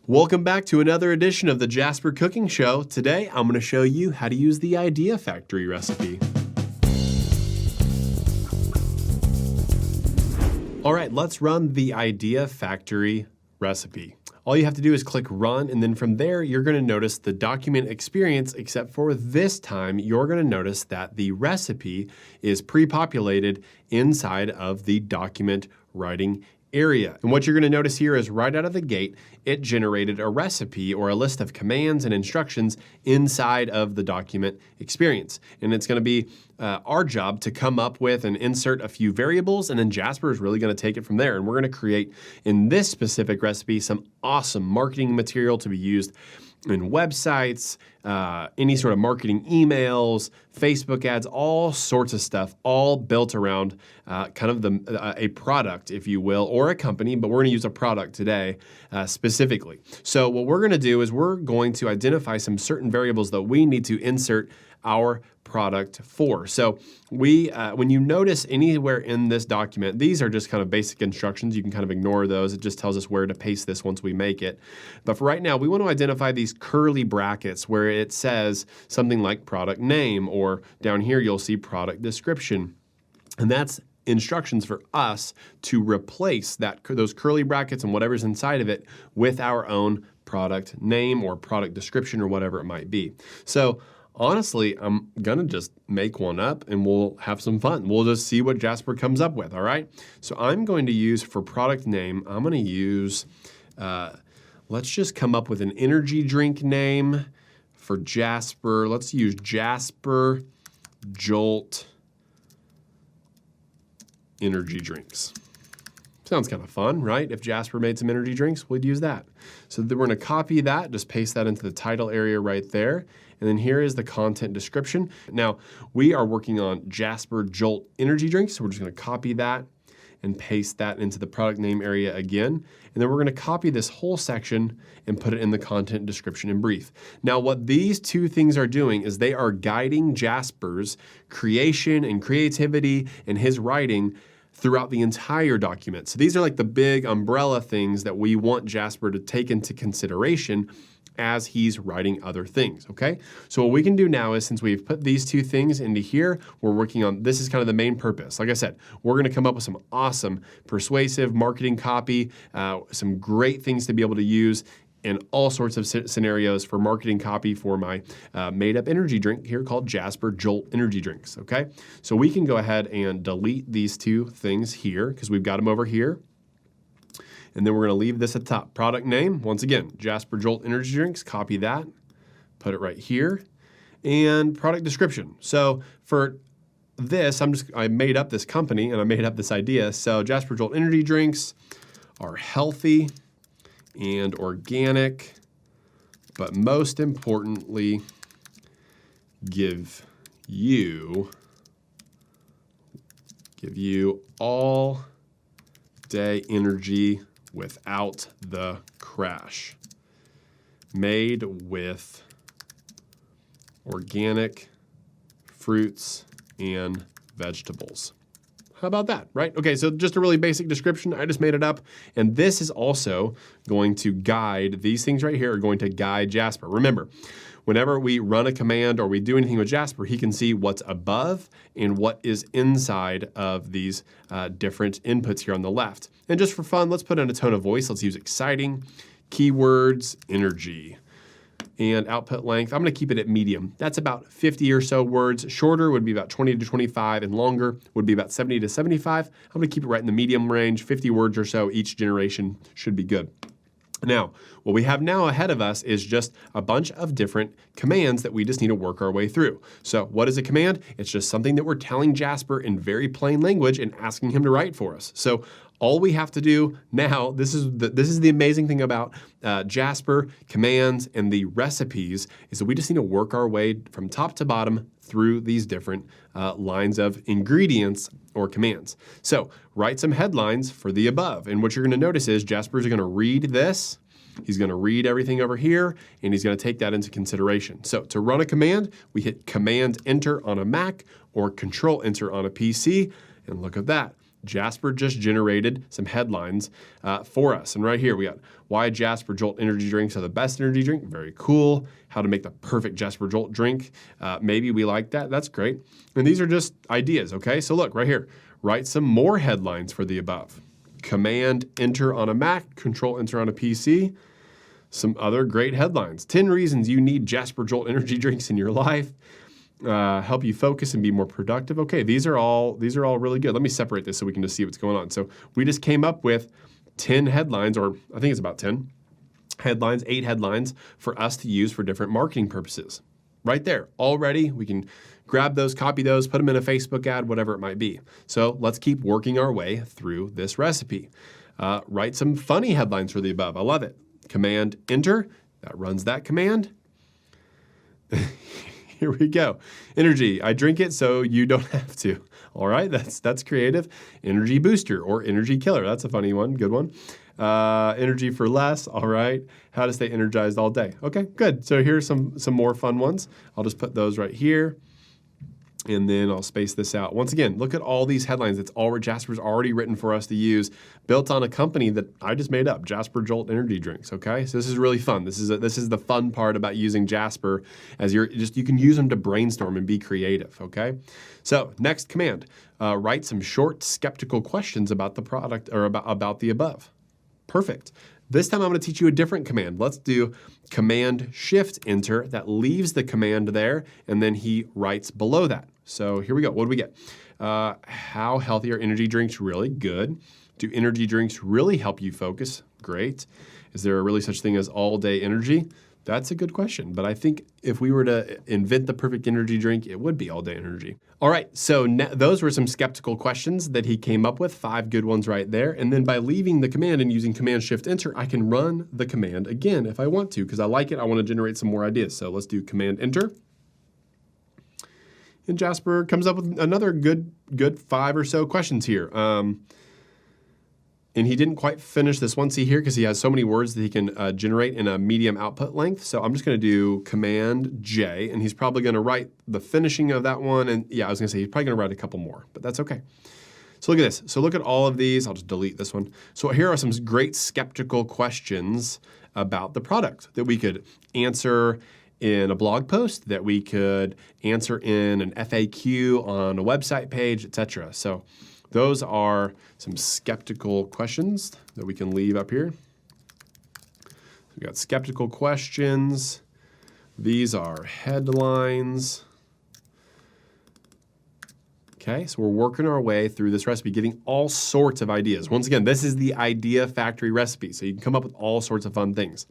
Welcome back to another edition of the Jasper Cooking Show. Today, I'm going to show you how to use the Idea Factory recipe. All right, let's run the Idea Factory recipe. All you have to do is click Run, and then from there, you're going to notice the document experience, except for this time, you're going to notice that the recipe is pre-populated inside of the document writing area. And what you're going to notice here is right out of the gate, it generated a recipe or a list of commands and instructions inside of the document experience. And it's going to be our job to come up with and insert a few variables, and then Jasper is really going to take it from there. And we're going to create, in this specific recipe, some awesome marketing material to be used in websites, any sort of marketing emails, Facebook ads, all sorts of stuff, all built around kind of a product, if you will, or a company, but we're going to use a product today specifically. So what we're going to do is we're going to identify some certain variables that we need to insert our product for. So when you notice anywhere in this document, these are just kind of basic instructions. You can kind of ignore those. It just tells us where to paste this once we make it. But for right now, we want to identify these curly brackets where it says something like product name, or down here you'll see product description. And that's instructions for us to replace those curly brackets and whatever's inside of it with our own product name or product description or whatever it might be. So honestly, I'm gonna just make one up and we'll have some fun. We'll just see what Jasper comes up with, all right? So I'm going to use, for product name, I'm gonna use, let's just come up with an energy drink name for Jasper. Let's use Jasper Jolt energy drinks. Sounds kind of fun, right? If Jasper made some energy drinks, we'd use that. So then we're going to copy that, just paste that into the title area right there. And then here is the content description. Now, we are working on Jasper Jolt energy drinks, so we're just going to copy that and paste that into the product name area again. And then we're going to copy this whole section and put it in the content description and brief. Now, what these two things are doing is they are guiding Jasper's creation and creativity and his writing throughout the entire document. So these are like the big umbrella things that we want Jasper to take into consideration as he's writing other things, okay? So what we can do now is, since we've put these two things into here, we're working on, this is kind of the main purpose. Like I said, we're gonna come up with some awesome, persuasive marketing copy, some great things to be able to use in all sorts of scenarios for marketing copy for my made-up energy drink here called Jasper Jolt Energy Drinks, okay? So we can go ahead and delete these two things here because we've got them over here. And then we're going to leave this at the top. Product name, once again, Jasper Jolt Energy Drinks, copy that, put it right here. And product description. So for this, I made up this company and I made up this idea. So Jasper Jolt Energy Drinks are healthy and organic, but most importantly, give you all day energy without the crash. Made with organic fruits and vegetables. How about that, right? Okay, so just a really basic description. I just made it up. And this is also going to guide, these things right here are going to guide Jasper. Remember, whenever we run a command or we do anything with Jasper, he can see what's above and what is inside of these different inputs here on the left. And just for fun, let's put in a tone of voice. Let's use exciting, keywords, energy. And output length, I'm going to keep it at medium. That's about 50 or so words. Shorter would be about 20 to 25, and longer would be about 70 to 75. I'm going to keep it right in the medium range, 50 words or so each generation should be good. Now, what we have now ahead of us is just a bunch of different commands that we just need to work our way through. So what is a command? It's just something that we're telling Jasper in very plain language and asking him to write for us. So all we have to do now, this is the amazing thing about Jasper, commands, and the recipes, is that we just need to work our way from top to bottom through these different lines of ingredients or commands. So write some headlines for the above. And what you're going to notice is Jasper's going to read this. He's going to read everything over here, and he's going to take that into consideration. So to run a command, we hit Command Enter on a Mac or Control Enter on a PC, and look at that. Jasper just generated some headlines for us. And right here we got why Jasper Jolt energy drinks are the best energy drink. Very cool. How to make the perfect Jasper Jolt drink. Maybe we like that. That's great. And these are just ideas, okay? So look right here. Write some more headlines for the above. Command Enter on a Mac, Control Enter on a PC. Some other great headlines. 10 reasons you need Jasper Jolt energy drinks in your life. Help you focus and be more productive. Okay, these are all really good. Let me separate this so we can just see what's going on. So we just came up with 10 headlines, or I think it's about 10 headlines, 8 headlines for us to use for different marketing purposes. Right there, already we can grab those, copy those, put them in a Facebook ad, whatever it might be. So let's keep working our way through this recipe. Write some funny headlines for the above. I love it. Command Enter, that runs that command. Here we go. Energy, I drink it so you don't have to. All right, that's creative. Energy booster or energy killer, that's a funny one, good one. Energy for less, all right. How to stay energized all day. Okay, good. So here's some more fun ones. I'll just put those right here. And then I'll space this out. Once again, look at all these headlines. It's all Jasper's already written for us to use, built on a company that I just made up, Jasper Jolt Energy Drinks, okay? So this is really fun. This is the fun part about using Jasper, as you can use them to brainstorm and be creative, okay? So next command, write some short skeptical questions about the product or about the above. Perfect. This time I'm going to teach you a different command. Let's do Command Shift Enter. That leaves the command there, and then he writes below that. So here we go. What do we get? How healthy are energy drinks? Really good. Do energy drinks really help you focus? Great. Is there really such thing as all-day energy? That's a good question, but I think if we were to invent the perfect energy drink, it would be all-day energy. All right, so those were some skeptical questions that he came up with, 5 good ones right there, and then by leaving the command and using Command-Shift-Enter, I can run the command again if I want to, because I like it, I want to generate some more ideas. So let's do Command-Enter. And Jasper comes up with another good 5 or so questions here. And he didn't quite finish this one. See here, because he has so many words that he can generate in a medium output length. So I'm just going to do Command J, and he's probably going to write the finishing of that one. And yeah, I was going to say he's probably going to write a couple more, but that's okay. So look at this. So look at all of these. I'll just delete this one. So here are some great skeptical questions about the product that we could answer in a blog post, that we could answer in an FAQ on a website page, etc. So those are some skeptical questions that we can leave up here. We've got skeptical questions. These are headlines. Okay, so we're working our way through this recipe, getting all sorts of ideas. Once again, this is the Idea Factory recipe, so you can come up with all sorts of fun things.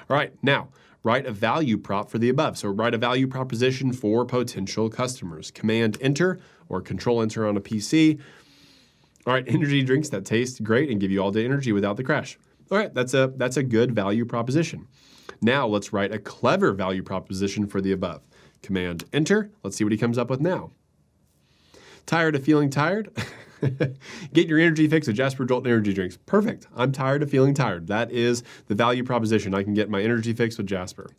All right, now, write a value prop for the above. So write a value proposition for potential customers. Command Enter or Control Enter on a PC. All right, energy drinks that taste great and give you all day energy without the crash. All right, that's a good value proposition. Now let's write a clever value proposition for the above. Command Enter. Let's see what he comes up with now. Tired of feeling tired? Get your energy fix with Jasper Jolt Energy Drinks. Perfect. I'm tired of feeling tired. That is the value proposition. I can get my energy fix with Jasper.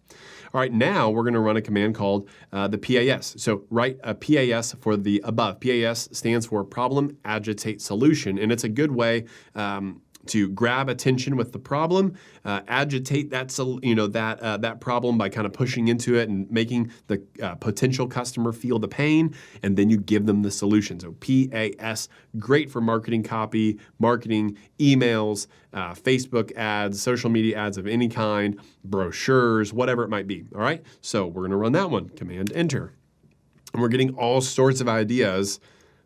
All right, now we're going to run a command called the PAS. So write a PAS for the above. PAS stands for Problem, Agitate, Solution, and it's a good way to grab attention with the problem, agitate that problem by kind of pushing into it and making the potential customer feel the pain, and then you give them the solution. So PAS, great for marketing copy, marketing, emails, Facebook ads, social media ads of any kind, brochures, whatever it might be. All right, so we're going to run that one. Command Enter. And we're getting all sorts of ideas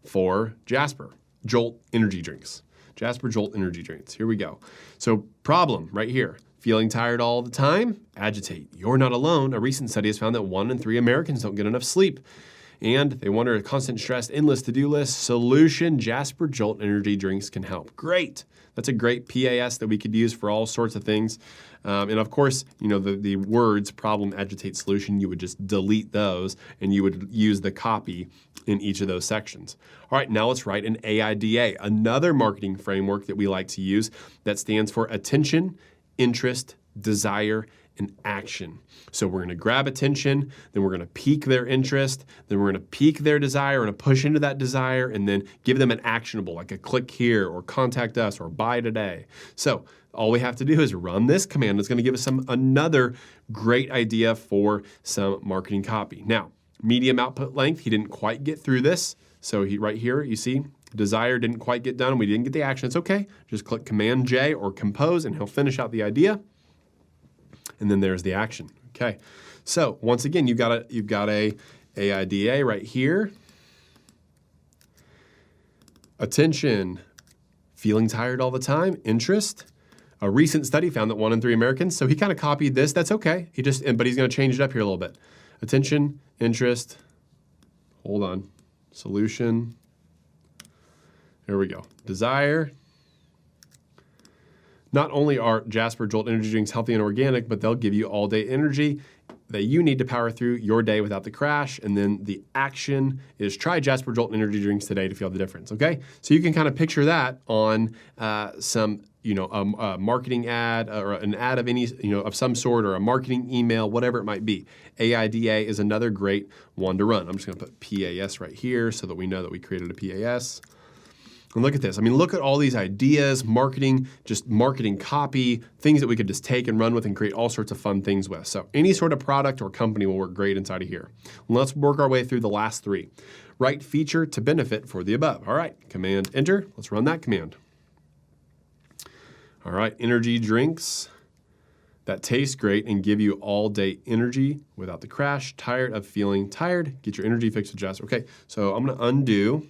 for Jasper Jolt Energy Drinks. Jasper Jolt Energy Drinks. Here we go. So problem right here. Feeling tired all the time? Agitate. You're not alone. A recent study has found that 1 in 3 Americans don't get enough sleep. And they wonder, a constant stress, endless to-do list. Solution, Jasper Jolt Energy Drinks can help. Great. That's a great PAS that we could use for all sorts of things. And of course, the words problem, agitate, solution, you would just delete those and you would use the copy in each of those sections. All right, now let's write an AIDA, another marketing framework that we like to use that stands for attention, interest, desire, and action. So we're going to grab attention, then we're going to pique their interest, then we're going to pique their desire, we're going to push into that desire, and then give them an actionable, like a click here, or contact us, or buy today. So all we have to do is run this command. It's going to give us another great idea for some marketing copy. Now, medium output length, he didn't quite get through this. So right here, you see, desire didn't quite get done. We didn't get the action. It's okay. Just click Command J or compose, and he'll finish out the idea. And then there's the action. Okay. So once again, you've got a AIDA right here. Attention, feeling tired all the time, interest. A recent study found that 1 in 3 Americans. So he kind of copied this. That's okay. But he's going to change it up here a little bit. Attention, interest. Hold on. Solution. There we go. Desire. Not only are Jasper Jolt energy drinks healthy and organic, but they'll give you all-day energy that you need to power through your day without the crash. And then the action is try Jasper Jolt energy drinks today to feel the difference, okay? So you can kind of picture that on some, a marketing ad or an ad of any, of some sort, or a marketing email, whatever it might be. AIDA is another great one to run. I'm just going to put PAS right here so that we know that we created a PAS. And look at this. I mean, look at all these ideas, marketing copy, things that we could just take and run with and create all sorts of fun things with. So any sort of product or company will work great inside of here. Let's work our way through the last 3. Write feature to benefit for the above. All right, Command Enter. Let's run that command. All right, energy drinks that taste great and give you all-day energy without the crash. Tired of feeling tired? Get your energy fix with Jasper. Okay, so I'm going to undo.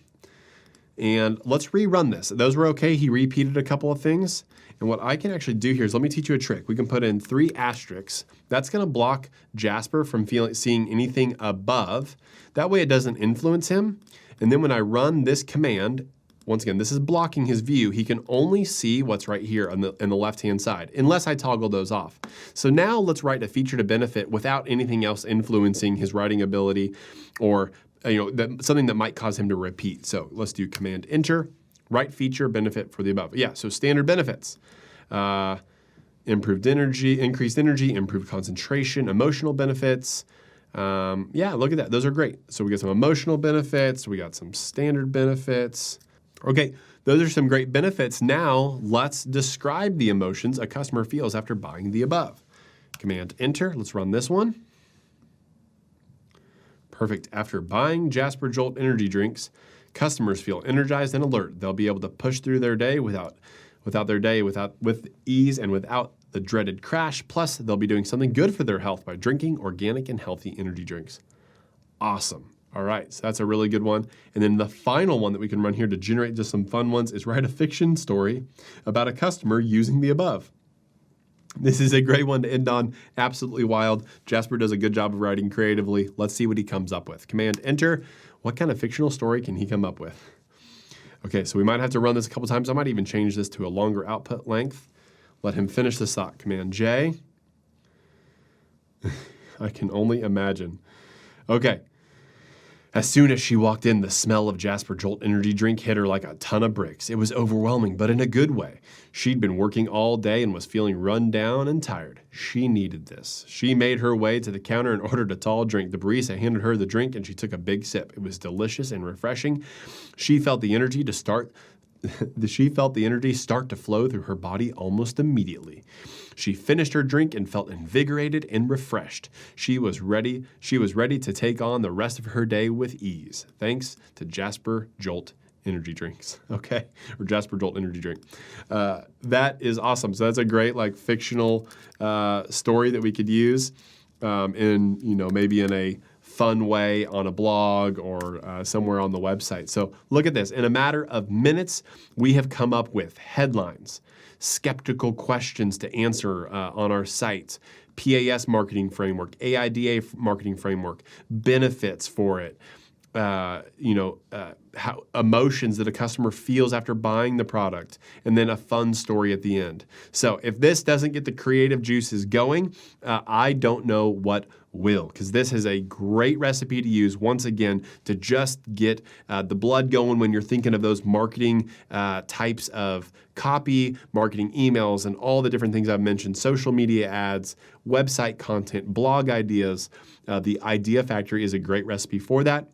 And let's rerun this. Those were okay. He repeated a couple of things. And what I can actually do here is let me teach you a trick. We can put in 3 asterisks. That's going to block Jasper from seeing anything above. That way it doesn't influence him. And then when I run this command, once again, this is blocking his view. He can only see what's right here on the left-hand side, unless I toggle those off. So now let's write a feature to benefit without anything else influencing his writing ability or something that might cause him to repeat. So let's do Command Enter, write feature benefit for the above. Yeah, so standard benefits. Improved energy, increased energy, improved concentration, emotional benefits. Yeah, look at that. Those are great. So we got some emotional benefits. We got some standard benefits. Okay, those are some great benefits. Now let's describe the emotions a customer feels after buying the above. Command Enter. Let's run this one. Perfect. After buying Jasper Jolt energy drinks, customers feel energized and alert. They'll be able to push through their day with ease and without the dreaded crash. Plus, they'll be doing something good for their health by drinking organic and healthy energy drinks. Awesome. All right, so that's a really good one. And then the final one that we can run here to generate just some fun ones is write a fiction story about a customer using the above. This is a great one to end on. Absolutely wild. Jasper does a good job of writing creatively. Let's see what he comes up with. Command Enter. What kind of fictional story can he come up with? Okay, so we might have to run this a couple times. I might even change this to a longer output length. Let him finish this thought. Command J. I can only imagine. Okay. As soon as she walked in, the smell of Jasper Jolt energy drink hit her like a ton of bricks. It was overwhelming, but in a good way. She'd been working all day and was feeling run down and tired. She needed this. She made her way to the counter and ordered a tall drink. The barista handed her the drink and she took a big sip. It was delicious and refreshing. She felt the energy start to flow through her body almost immediately. She finished her drink and felt invigorated and refreshed. She was ready to take on the rest of her day with ease, thanks to Jasper Jolt energy drinks. Okay, or Jasper Jolt energy drink. That is awesome. So that's a great fictional story that we could use maybe in a fun way on a blog or somewhere on the website. So look at this. In a matter of minutes, we have come up with headlines, skeptical questions to answer on our site, PAS marketing framework, AIDA marketing framework, benefits for it, how emotions that a customer feels after buying the product, and then a fun story at the end. So if this doesn't get the creative juices going, I don't know what will, because this is a great recipe to use, once again, to just get the blood going when you're thinking of those marketing types of copy, marketing emails, and all the different things I've mentioned, social media ads, website content, blog ideas. The Idea Factory is a great recipe for that.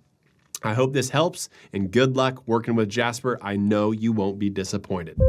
I hope this helps, and good luck working with Jasper. I know you won't be disappointed.